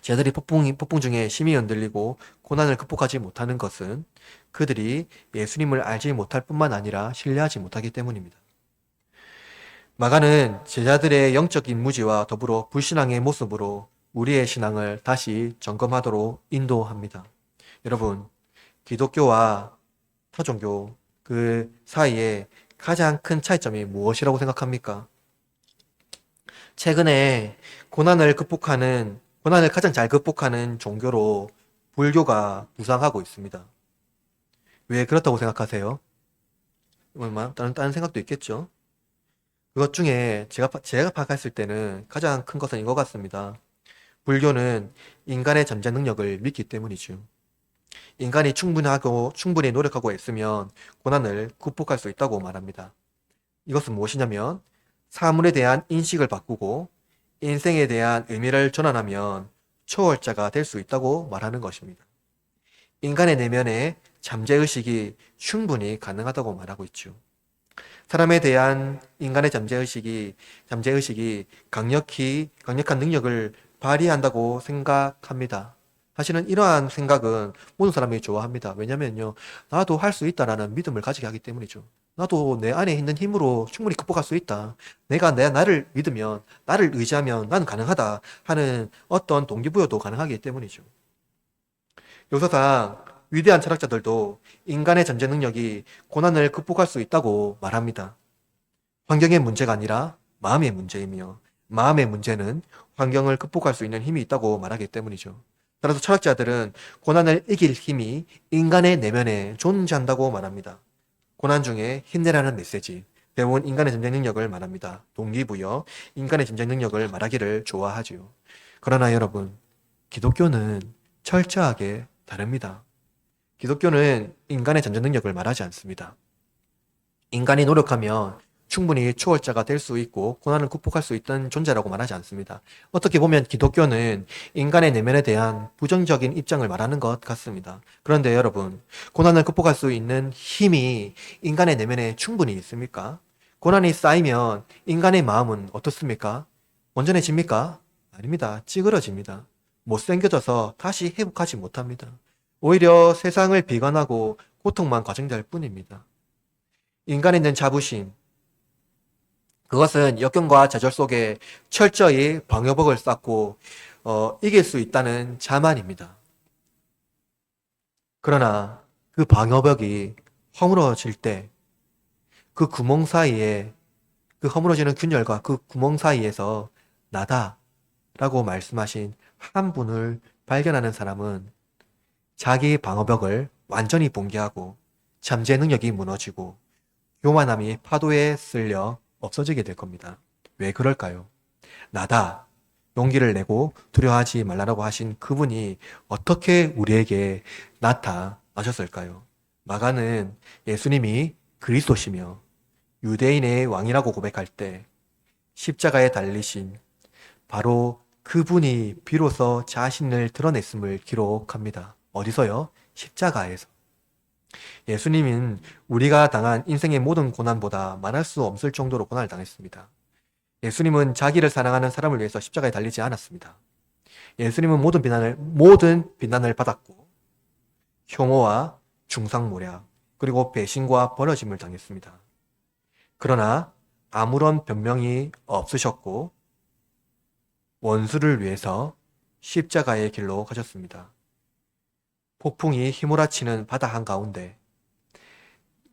제자들이 폭풍 중에 심히 흔들리고 고난을 극복하지 못하는 것은 그들이 예수님을 알지 못할 뿐만 아니라 신뢰하지 못하기 때문입니다. 마가는 제자들의 영적인 무지와 더불어 불신앙의 모습으로 우리의 신앙을 다시 점검하도록 인도합니다. 여러분, 기독교와 타종교 그 사이에 가장 큰 차이점이 무엇이라고 생각합니까? 최근에 고난을 가장 잘 극복하는 종교로 불교가 부상하고 있습니다. 왜 그렇다고 생각하세요? 다른 생각도 있겠죠? 그것 중에 제가 파악했을 때는 가장 큰 것은 이거 같습니다. 불교는 인간의 잠재 능력을 믿기 때문이죠. 인간이 충분히 노력하고 애쓰면 고난을 극복할 수 있다고 말합니다. 이것은 무엇이냐면 사물에 대한 인식을 바꾸고 인생에 대한 의미를 전환하면 초월자가 될 수 있다고 말하는 것입니다. 인간의 내면에 잠재의식이 충분히 가능하다고 말하고 있죠. 사람에 대한 인간의 잠재의식이 강력한 능력을 발휘한다고 생각합니다. 사실은 이러한 생각은 모든 사람이 좋아합니다. 왜냐면요, 나도 할 수 있다라는 믿음을 가지게 하기 때문이죠. 나도 내 안에 있는 힘으로 충분히 극복할 수 있다. 내가 나를 믿으면, 나를 의지하면 나는 가능하다 하는 어떤 동기부여도 가능하기 때문이죠. 역사상 위대한 철학자들도 인간의 잠재 능력이 고난을 극복할 수 있다고 말합니다. 환경의 문제가 아니라 마음의 문제이며 마음의 문제는 환경을 극복할 수 있는 힘이 있다고 말하기 때문이죠. 따라서 철학자들은 고난을 이길 힘이 인간의 내면에 존재한다고 말합니다. 고난 중에 힘내라는 메시지, 대부분 인간의 잠재 능력을 말합니다. 동기부여, 인간의 잠재 능력을 말하기를 좋아하지요. 그러나 여러분, 기독교는 철저하게 다릅니다. 기독교는 인간의 잠재 능력을 말하지 않습니다. 인간이 노력하면 충분히 초월자가 될 수 있고 고난을 극복할 수 있던 존재라고 말하지 않습니다. 어떻게 보면 기독교는 인간의 내면에 대한 부정적인 입장을 말하는 것 같습니다. 그런데 여러분, 고난을 극복할 수 있는 힘이 인간의 내면에 충분히 있습니까? 고난이 쌓이면 인간의 마음은 어떻습니까? 온전해집니까? 아닙니다. 찌그러집니다. 못생겨져서 다시 회복하지 못합니다. 오히려 세상을 비관하고 고통만 과증될 뿐입니다. 인간에 있는 자부심, 그것은 역경과 좌절 속에 철저히 방어벽을 쌓고 이길 수 있다는 자만입니다. 그러나 그 방어벽이 허물어질 때 그 구멍 사이에, 그 허물어지는 균열과 그 구멍 사이에서 나다 라고 말씀하신 한 분을 발견하는 사람은 자기 방어벽을 완전히 붕괴하고 잠재 능력이 무너지고 교만함이 파도에 쓸려 없어지게 될 겁니다. 왜 그럴까요? 나다. 용기를 내고 두려워하지 말라고 하신 그분이 어떻게 우리에게 나타나셨을까요? 마가는 예수님이 그리스도시며 유대인의 왕이라고 고백할 때 십자가에 달리신 바로 그분이 비로소 자신을 드러냈음을 기록합니다. 어디서요? 십자가에서. 예수님은 우리가 당한 인생의 모든 고난보다 말할 수 없을 정도로 고난을 당했습니다. 예수님은 자기를 사랑하는 사람을 위해서 십자가에 달리지 않았습니다. 예수님은 모든 비난을 받았고 혐오와 중상모략 그리고 배신과 버려짐을 당했습니다. 그러나 아무런 변명이 없으셨고 원수를 위해서 십자가의 길로 가셨습니다. 폭풍이 휘몰아치는 바다 한가운데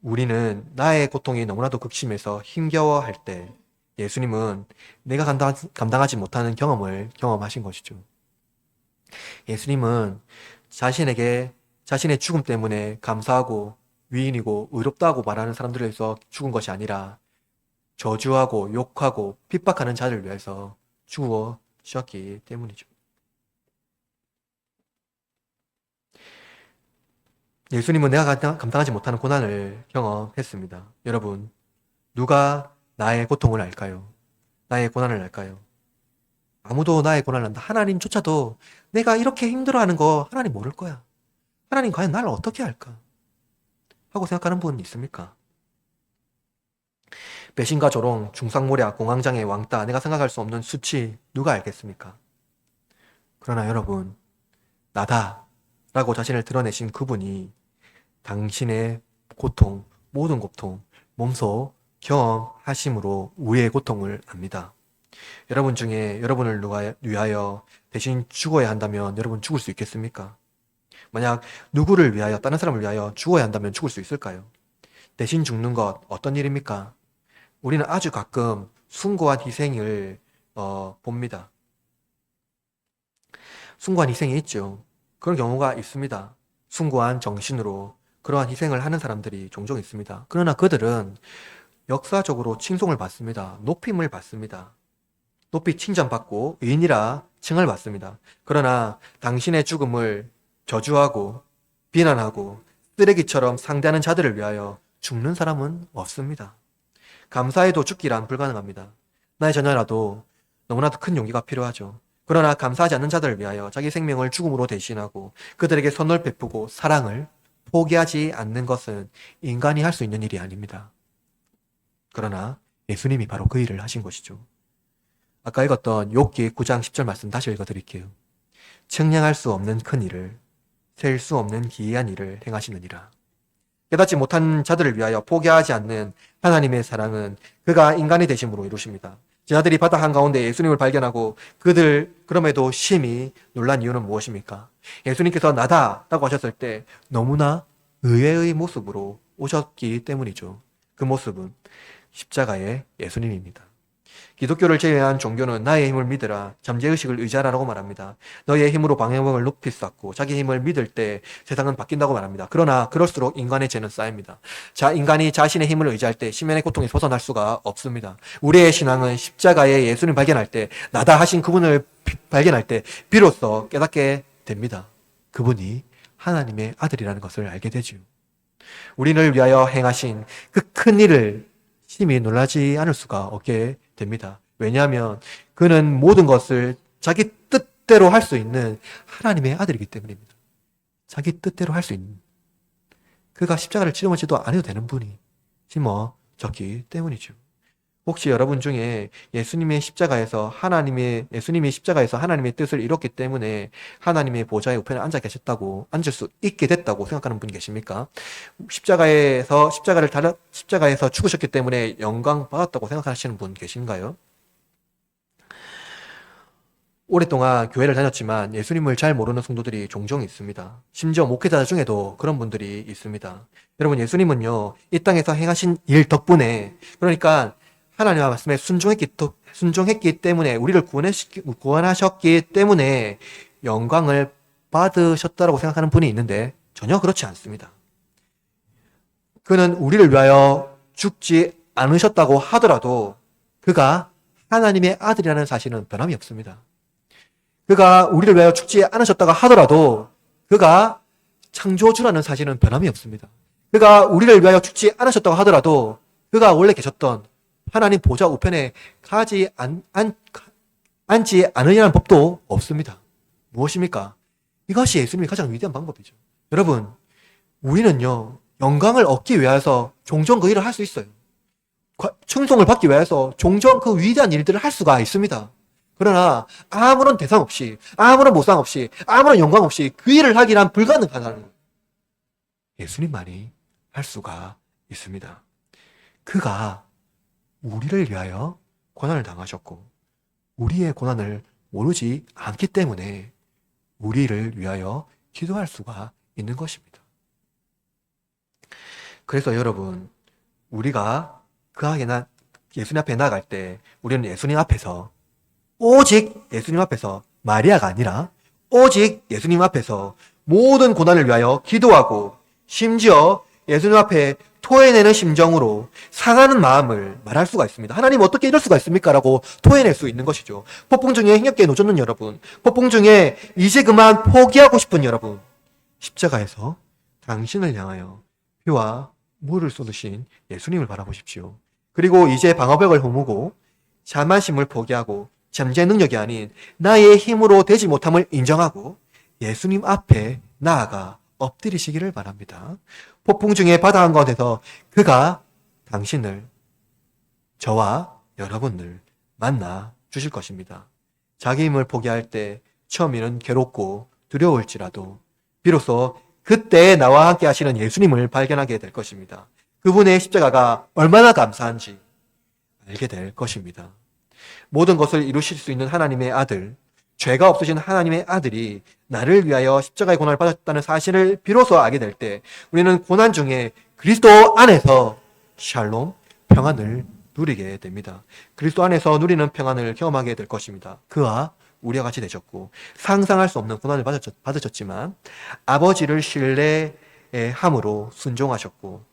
우리는 나의 고통이 너무나도 극심해서 힘겨워할 때 예수님은 내가 감당하지 못하는 경험을 경험하신 것이죠. 예수님은 자신의 죽음 때문에 감사하고 위인이고 의롭다고 말하는 사람들을 위해서 죽은 것이 아니라 저주하고 욕하고 핍박하는 자를 위해서 죽으셨기 때문이죠. 예수님은 내가 감당하지 못하는 고난을 경험했습니다. 여러분, 누가 나의 고통을 알까요? 나의 고난을 알까요? 아무도 나의 고난을 안다. 하나님조차도 내가 이렇게 힘들어하는 거 하나님 모를 거야. 하나님 과연 나를 어떻게 할까? 하고 생각하는 분 있습니까? 배신과 조롱, 중상모략, 공황장애, 왕따, 내가 생각할 수 없는 수치 누가 알겠습니까? 그러나 여러분, 나다 라고 자신을 드러내신 그분이 당신의 고통, 모든 고통, 몸소 경험하심으로 우리의 고통을 압니다. 여러분 중에 여러분을 위하여 대신 죽어야 한다면 여러분 죽을 수 있겠습니까? 만약 누구를 위하여, 다른 사람을 위하여 죽어야 한다면 죽을 수 있을까요? 대신 죽는 것 어떤 일입니까? 우리는 아주 가끔 숭고한 희생을 봅니다. 숭고한 희생이 있죠. 그런 경우가 있습니다. 숭고한 정신으로 그러한 희생을 하는 사람들이 종종 있습니다. 그러나 그들은 역사적으로 칭송을 받습니다. 높임을 받습니다. 높이 칭찬받고 의인이라 칭을 받습니다. 그러나 당신의 죽음을 저주하고 비난하고 쓰레기처럼 상대하는 자들을 위하여 죽는 사람은 없습니다. 감사해도 죽기란 불가능합니다. 나의 자녀라도 너무나도 큰 용기가 필요하죠. 그러나 감사하지 않는 자들을 위하여 자기 생명을 죽음으로 대신하고 그들에게 선을 베푸고 사랑을 포기하지 않는 것은 인간이 할 수 있는 일이 아닙니다. 그러나 예수님이 바로 그 일을 하신 것이죠. 아까 읽었던 욥기 9장 10절 말씀 다시 읽어드릴게요. 측량할 수 없는 큰 일을, 셀 수 없는 기이한 일을 행하시느니라. 깨닫지 못한 자들을 위하여 포기하지 않는 하나님의 사랑은 그가 인간이 되심으로 이루십니다. 제자들이 바다 한가운데 예수님을 발견하고 그들 그럼에도 심히 놀란 이유는 무엇입니까? 예수님께서 나다 라고 하셨을 때 너무나 의외의 모습으로 오셨기 때문이죠. 그 모습은 십자가의 예수님입니다. 기독교를 제외한 종교는 나의 힘을 믿으라, 잠재의식을 의지하라고 말합니다. 너의 힘으로 방향을 높이 쌓고 자기 힘을 믿을 때 세상은 바뀐다고 말합니다. 그러나 그럴수록 인간의 죄는 쌓입니다. 인간이 자신의 힘을 의지할 때 심연의 고통에 벗어날 수가 없습니다. 우리의 신앙은 십자가의 예수님 발견할 때, 나다 하신 그분을 발견할 때 비로소 깨닫게 됩니다. 그분이 하나님의 아들이라는 것을 알게 되지요. 우리를 위하여 행하신 그 큰 일을 심히 놀라지 않을 수가 없게 됩니다. 왜냐하면 그는 모든 것을 자기 뜻대로 할 수 있는 하나님의 아들이기 때문입니다. 자기 뜻대로 할 수 있는, 그가 십자가를 짊어지도 안 해도 되는 분이 짊어졌기 때문이죠. 혹시 여러분 중에 예수님이 십자가에서 하나님의 뜻을 이뤘기 때문에 하나님의 보좌의 우편에 앉을 수 있게 됐다고 생각하는 분 계십니까? 십자가에서 죽으셨기 때문에 영광 받았다고 생각하시는 분 계신가요? 오랫동안 교회를 다녔지만 예수님을 잘 모르는 성도들이 종종 있습니다. 심지어 목회자 중에도 그런 분들이 있습니다. 여러분, 예수님은요, 이 땅에서 행하신 일 덕분에, 그러니까 하나님의 말씀에 순종했기 때문에, 우리를 구원하셨기 때문에 영광을 받으셨다라고 생각하는 분이 있는데 전혀 그렇지 않습니다. 그는 우리를 위하여 죽지 않으셨다고 하더라도 그가 하나님의 아들이라는 사실은 변함이 없습니다. 그가 우리를 위하여 죽지 않으셨다고 하더라도 그가 창조주라는 사실은 변함이 없습니다. 그가 우리를 위하여 죽지 않으셨다고 하더라도 그가 원래 계셨던 하나님 보좌 우편에 앉지 않으려는 법도 없습니다. 무엇입니까? 이것이 예수님이 가장 위대한 방법이죠. 여러분, 우리는요, 영광을 얻기 위해서 종종 그 일을 할 수 있어요. 충성을 받기 위해서 종종 그 위대한 일들을 할 수가 있습니다. 그러나 아무런 대상 없이, 아무런 보상 없이, 아무런 영광 없이 그 일을 하기란 불가능하다는 거예요. 예수님만이 할 수가 있습니다. 그가 우리를 위하여 고난을 당하셨고 우리의 고난을 모르지 않기 때문에 우리를 위하여 기도할 수가 있는 것입니다. 그래서 여러분, 우리가 예수님 앞에 나아갈 때 우리는 예수님 앞에서, 오직 예수님 앞에서, 마리아가 아니라 오직 예수님 앞에서 모든 고난을 위하여 기도하고 심지어 예수님 앞에 토해내는 심정으로 상하는 마음을 말할 수가 있습니다. 하나님, 어떻게 이럴 수가 있습니까? 라고 토해낼 수 있는 것이죠. 폭풍 중에 힘겹게 노젓는 여러분, 폭풍 중에 이제 그만 포기하고 싶은 여러분, 십자가에서 당신을 향하여 피와 물을 쏟으신 예수님을 바라보십시오. 그리고 이제 방어벽을 허무고 자만심을 포기하고 잠재 능력이 아닌 나의 힘으로 되지 못함을 인정하고 예수님 앞에 나아가 엎드리시기를 바랍니다. 폭풍 중에 바다 한가운데서 그가 당신을, 저와 여러분을 만나 주실 것입니다. 자기 힘을 포기할 때 처음에는 괴롭고 두려울지라도 비로소 그때 나와 함께 하시는 예수님을 발견하게 될 것입니다. 그분의 십자가가 얼마나 감사한지 알게 될 것입니다. 모든 것을 이루실 수 있는 하나님의 아들, 죄가 없으신 하나님의 아들이 나를 위하여 십자가의 고난을 받았다는 사실을 비로소 알게 될 때 우리는 고난 중에 그리스도 안에서 샬롬, 평안을 누리게 됩니다. 그리스도 안에서 누리는 평안을 경험하게 될 것입니다. 그와 우리와 같이 되셨고 상상할 수 없는 고난을 받으셨지만 아버지를 신뢰함으로 순종하셨고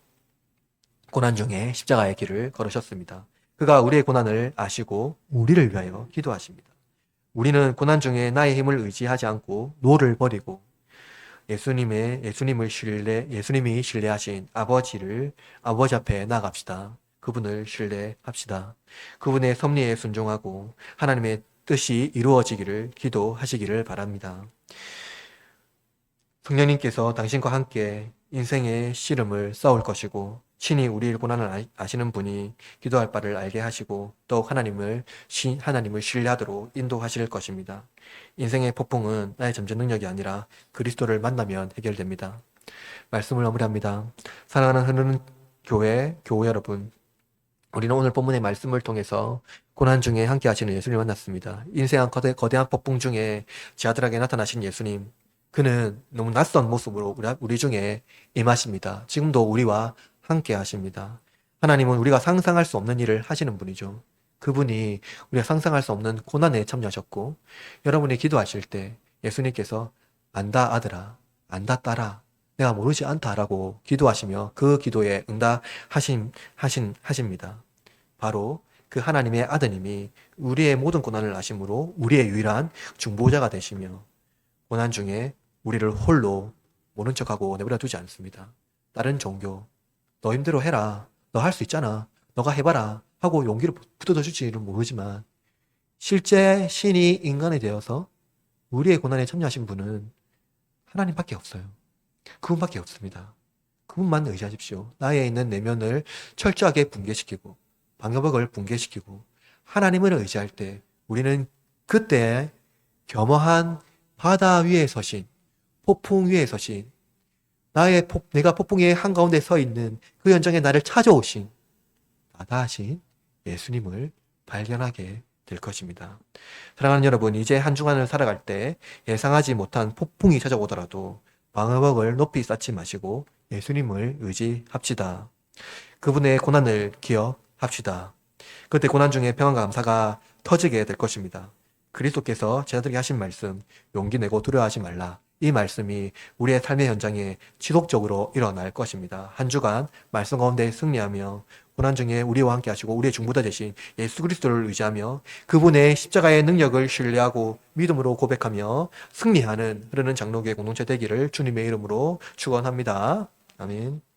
고난 중에 십자가의 길을 걸으셨습니다. 그가 우리의 고난을 아시고 우리를 위하여 기도하십니다. 우리는 고난 중에 나의 힘을 의지하지 않고 노를 버리고 예수님이 신뢰하신 아버지 앞에 나갑시다. 그분을 신뢰합시다. 그분의 섭리에 순종하고 하나님의 뜻이 이루어지기를 기도하시기를 바랍니다. 성령님께서 당신과 함께 인생의 씨름을 싸울 것이고 친히 우리의 고난을 아시는 분이 기도할 바를 알게 하시고 더욱 하나님을 신뢰하도록 인도하실 것입니다. 인생의 폭풍은 나의 잠재 능력이 아니라 그리스도를 만나면 해결됩니다. 말씀을 마무리합니다. 사랑하는 흐르는 교회 여러분, 우리는 오늘 본문의 말씀을 통해서 고난 중에 함께 하시는 예수님을 만났습니다. 인생한 거대한 폭풍 중에 제 아들에게 나타나신 예수님, 그는 너무 낯선 모습으로 우리 중에 임하십니다. 지금도 우리와 함께 하십니다. 하나님은 우리가 상상할 수 없는 일을 하시는 분이죠. 그분이 우리가 상상할 수 없는 고난에 참여하셨고 여러분이 기도하실 때 예수님께서 안다 아들아, 안다 딸아, 내가 모르지 않다라고 기도하시며 그 기도에 응답하십니다. 바로 그 하나님의 아드님이 우리의 모든 고난을 아심으로 우리의 유일한 중보자가 되시며 고난 중에 우리를 홀로 모른 척하고 내버려 두지 않습니다. 다른 종교, 너 힘대로 해라, 너 할 수 있잖아, 너가 해봐라 하고 용기를 붙어줘 줄지는 모르지만 실제 신이 인간이 되어서 우리의 고난에 참여하신 분은 하나님밖에 없어요. 그분밖에 없습니다. 그분만 의지하십시오. 나에 있는 내면을 철저하게 붕괴시키고 방어벽을 붕괴시키고 하나님을 의지할 때 우리는 그때 겸허한 바다 위에 서신, 폭풍 위에 서신, 내가 폭풍의 한가운데 서 있는 그 현장에 나를 찾아오신 바다하신 예수님을 발견하게 될 것입니다. 사랑하는 여러분, 이제 한 주간을 살아갈 때 예상하지 못한 폭풍이 찾아오더라도 방어벽을 높이 쌓지 마시고 예수님을 의지합시다. 그분의 고난을 기억합시다. 그때 고난 중에 평안과 감사가 터지게 될 것입니다. 그리스도께서 제자들에게 하신 말씀, 용기 내고 두려워하지 말라. 이 말씀이 우리의 삶의 현장에 지속적으로 일어날 것입니다. 한 주간 말씀 가운데 승리하며 고난 중에 우리와 함께 하시고 우리의 중보자 되신 예수 그리스도를 의지하며 그분의 십자가의 능력을 신뢰하고 믿음으로 고백하며 승리하는 흐르는 장로교회 공동체 되기를 주님의 이름으로 축원합니다. 아멘.